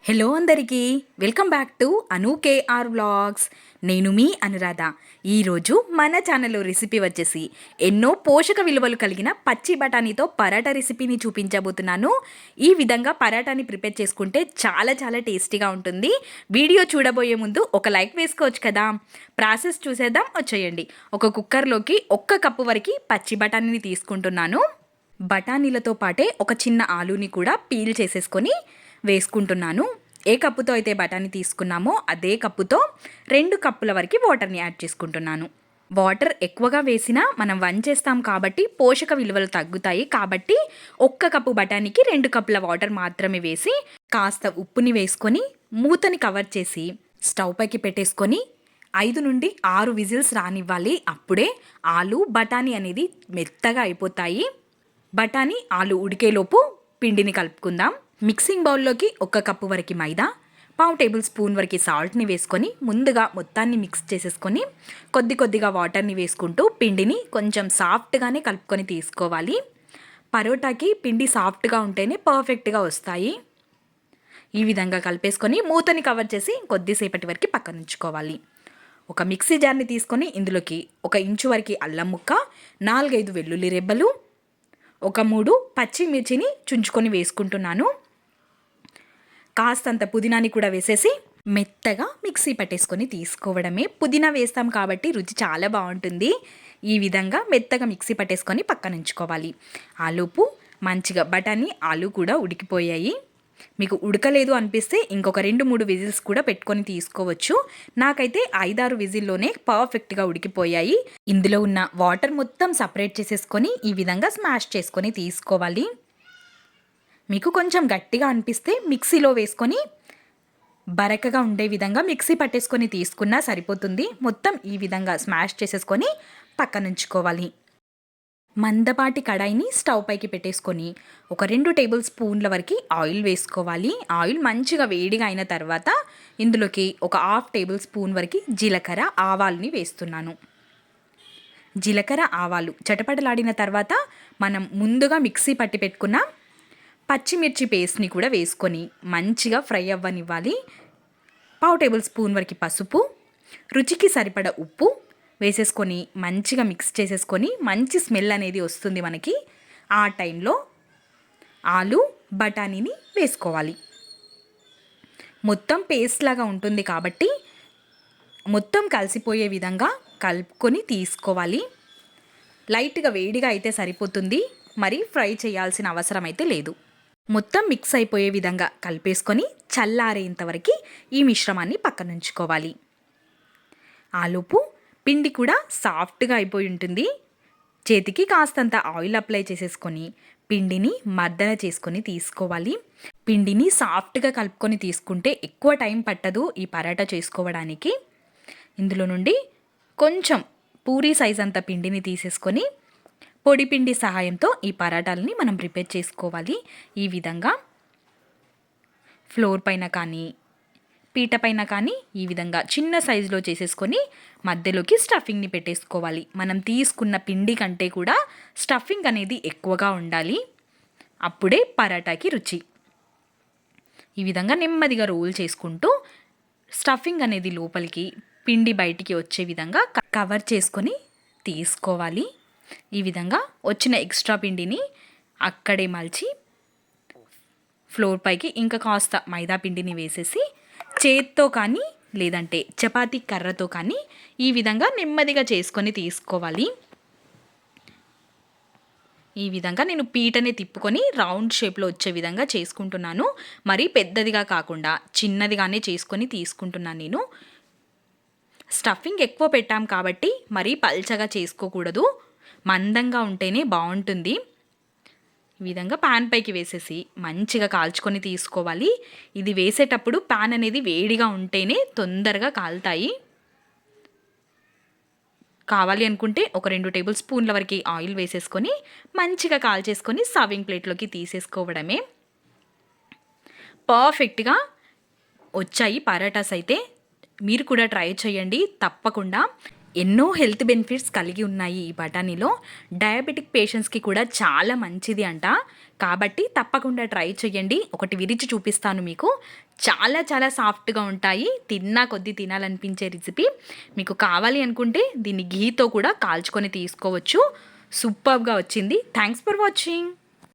Hello అందరికీ welcome back to Anu KR vlogs. నేను మీ అనురాధ. ఈరోజు మన ఛానల్లో రెసిపీ వచ్చేసి ఎన్నో పోషక విలువలు కలిగిన పచ్చి బఠానీతో పరాటా రెసిపీని చూపించబోతున్నాను. ఈ విధంగా పరాటాని ప్రిపేర్ చేసుకుంటే చాలా చాలా టేస్టీగా ఉంటుంది. వీడియో చూడబోయే ముందు ఒక లైక్ వేసుకోవచ్చు కదా. ప్రాసెస్ చూసేద్దాం, వచ్చేయండి. ఒక కుక్కర్లోకి 1 కప్పు వరకు పచ్చి బఠానీని తీసుకుంటున్నాను. బఠానీలతో పాటే ఒక చిన్న ఆలూని కూడా పీల్ చేసేసుకొని వేసుకుంటున్నాను. ఏ కప్పుతో అయితే బఠానీ తీసుకున్నామో అదే కప్పుతో 2 కప్పుల వరకు వాటర్ని యాడ్ చేసుకుంటున్నాను. వాటర్ ఎక్కువగా వేసినా మనం వంచేస్తాం కాబట్టి పోషక విలువలు తగ్గుతాయి. కాబట్టి 1 కప్పు బఠానీకి 2 కప్పుల వాటర్ మాత్రమే వేసి కాస్త ఉప్పుని వేసుకొని మూతని కవర్ చేసి స్టవ్ పైకి పెట్టేసుకొని 5 నుండి 6 విజిల్స్ రానివ్వాలి. అప్పుడే ఆలు బఠానీ అనేది మెత్తగా అయిపోతాయి. బఠానీ ఆలు ఉడికేలోపు పిండిని కలుపుకుందాం. మిక్సింగ్ బౌల్లోకి 1 కప్పు వరకు మైదా, 1/2 టేబుల్ స్పూన్ వరకు సాల్ట్ని వేసుకొని ముందుగా మొత్తాన్ని మిక్స్ చేసేసుకొని కొద్దిగా వాటర్ని వేసుకుంటూ పిండిని కొంచెం సాఫ్ట్గానే కలుపుకొని తీసుకోవాలి. పరోటాకి పిండి సాఫ్ట్గా ఉంటేనే పర్ఫెక్ట్గా వస్తాయి. ఈ విధంగా కలిపేసుకొని మూతని కవర్ చేసి కొద్దిసేపటి వరకు పక్కన ఉంచుకోవాలి. ఒక మిక్సీ జార్ని తీసుకొని ఇందులోకి 1 ఇంచు వరకు అల్లం ముక్క, 4-5 వెల్లుల్లి రెబ్బలు, 3 పచ్చిమిర్చిని చుంచుకొని వేసుకుంటున్నాను. కాస్తంత పుదీనాని కూడా వేసేసి మెత్తగా మిక్సీ పట్టేసుకొని తీసుకోవడమే. పుదీనా వేస్తాం కాబట్టి రుచి చాలా బాగుంటుంది. ఈ విధంగా మెత్తగా మిక్సీ పట్టేసుకొని పక్కన ఉంచుకోవాలి. ఆలోపు మంచిగా బఠానీ ఆలు కూడా ఉడికిపోయాయి. మీకు ఉడకలేదు అనిపిస్తే ఇంకొక 2-3 విజిల్స్ కూడా పెట్టుకొని తీసుకోవచ్చు. నాకైతే 5-6 విజిల్లోనే పర్ఫెక్ట్గా ఉడికిపోయాయి. ఇందులో ఉన్న వాటర్ మొత్తం సపరేట్ చేసేసుకొని ఈ విధంగా స్మాష్ చేసుకొని తీసుకోవాలి. మీకు కొంచెం గట్టిగా అనిపిస్తే మిక్సీలో వేసుకొని బరకగా ఉండే విధంగా మిక్సీ పట్టేసుకొని తీసుకున్నా సరిపోతుంది. మొత్తం ఈ విధంగా స్మాష్ చేసేసుకొని పక్కన ఉంచుకోవాలి. మందపాటి కడాయిని స్టవ్ పైకి పెట్టేసుకొని ఒక 2 టేబుల్ స్పూన్ల వరకు ఆయిల్ వేసుకోవాలి. ఆయిల్ మంచిగా వేడిగా అయిన తర్వాత ఇందులోకి ఒక 1/2 టేబుల్ స్పూన్ వరకు జీలకర్ర ఆవాల్ని వేస్తున్నాను. జీలకర్ర ఆవాలు చటపటలాడిన తర్వాత మనం ముందుగా మిక్సీ పట్టి పెట్టుకున్న పచ్చిమిర్చి పేస్ట్ని కూడా వేసుకొని మంచిగా ఫ్రై అవ్వనివ్వాలి. 1/2 టేబుల్ స్పూన్ వరకు పసుపు, రుచికి సరిపడ ఉప్పు వేసేసుకొని మంచిగా మిక్స్ చేసేసుకొని మంచి స్మెల్ అనేది వస్తుంది మనకి. ఆ టైంలో ఆలు బఠానీని వేసుకోవాలి. మొత్తం పేస్ట్ లాగా ఉంటుంది కాబట్టి మొత్తం కలిసిపోయే విధంగా కలుపుకొని తీసుకోవాలి. లైట్గా వేడిగా అయితే సరిపోతుంది, మరి ఫ్రై చేయాల్సిన అవసరం అయితే లేదు. మొత్తం మిక్స్ అయిపోయే విధంగా కలిపేసుకొని చల్లారేంతవరకు ఈ మిశ్రమాన్ని పక్కన ఉంచుకోవాలి. ఆలోపు పిండి కూడా సాఫ్ట్గా అయిపోయి ఉంటుంది. చేతికి కాస్తంత ఆయిల్ అప్లై చేసేసుకొని పిండిని మర్దన చేసుకొని తీసుకోవాలి. పిండిని సాఫ్ట్గా కలుపుకొని తీసుకుంటే ఎక్కువ టైం పట్టదు ఈ పరాటా చేసుకోవడానికి. ఇందులో నుండి కొంచెం పూరీ సైజ్ అంత పిండిని తీసేసుకొని పొడి పిండి సహాయంతో ఈ పరాటాలని మనం ప్రిపేర్ చేసుకోవాలి. ఈ విధంగా ఫ్లోర్ పైన కానీ పీట పైన కానీ ఈ విధంగా చిన్న సైజులో చేసేసుకొని మధ్యలోకి స్టఫింగ్ని పెట్టేసుకోవాలి. మనం తీసుకున్న పిండి కంటే కూడా స్టఫింగ్ అనేది ఎక్కువగా ఉండాలి. అప్పుడే పరాటాకి రుచి. ఈ విధంగా నెమ్మదిగా రోల్ చేసుకుంటూ స్టఫింగ్ అనేది లోపలికి పిండి బయటికి వచ్చే విధంగా కవర్ చేసుకొని తీసుకోవాలి. ఈ విధంగా వచ్చిన ఎక్స్ట్రా పిండిని అక్కడే మలిచి ఫ్లోర్ పైకి ఇంకా కాస్త మైదా పిండిని వేసేసి చేత్తో కానీ లేదంటే చపాతీ కర్రతో కానీ ఈ విధంగా నెమ్మదిగా చేసుకొని తీసుకోవాలి. ఈ విధంగా నేను పీటనే తిప్పుకొని రౌండ్ షేప్లో వచ్చే విధంగా చేసుకుంటున్నాను. మరీ పెద్దదిగా కాకుండా చిన్నదిగానే చేసుకొని తీసుకుంటున్నాను నేను. స్టఫింగ్ ఎక్కువ పెట్టాం కాబట్టి మరీ పల్చగా చేసుకోకూడదు, మందంగా ఉంటేనే బాగుంటుంది. ఈ విధంగా ప్యాన్ పైకి వేసేసి మంచిగా కాల్చుకొని తీసుకోవాలి. ఇది వేసేటప్పుడు ప్యాన్ అనేది వేడిగా ఉంటేనే తొందరగా కాలుతాయి. కావాలి అనుకుంటే ఒక 2 టేబుల్ స్పూన్ల వరకు ఆయిల్ వేసేసుకొని మంచిగా కాల్చేసుకొని సర్వింగ్ ప్లేట్లోకి తీసేసుకోవడమే. పర్ఫెక్ట్గా వచ్చాయి పరాటాస్ అయితే. మీరు కూడా ట్రై చేయండి తప్పకుండా. ఎన్నో హెల్త్ బెనిఫిట్స్ కలిగి ఉన్నాయి ఈ బఠానీలో. డయాబెటిక్ పేషెంట్స్కి కూడా చాలా మంచిది అంట. కాబట్టి తప్పకుండా ట్రై చేయండి. ఒకటి విరిచి చూపిస్తాను మీకు. చాలా చాలా సాఫ్ట్‌గా ఉంటాయి. తిన్నా కొద్దీ తినాలనిపించే రెసిపీ. మీకు కావాలి అనుకుంటే దీన్ని ఘీతో కూడా కాల్చుకొని తీసుకోవచ్చు. సూపర్బ్‌గా వచ్చింది. Thanks for watching.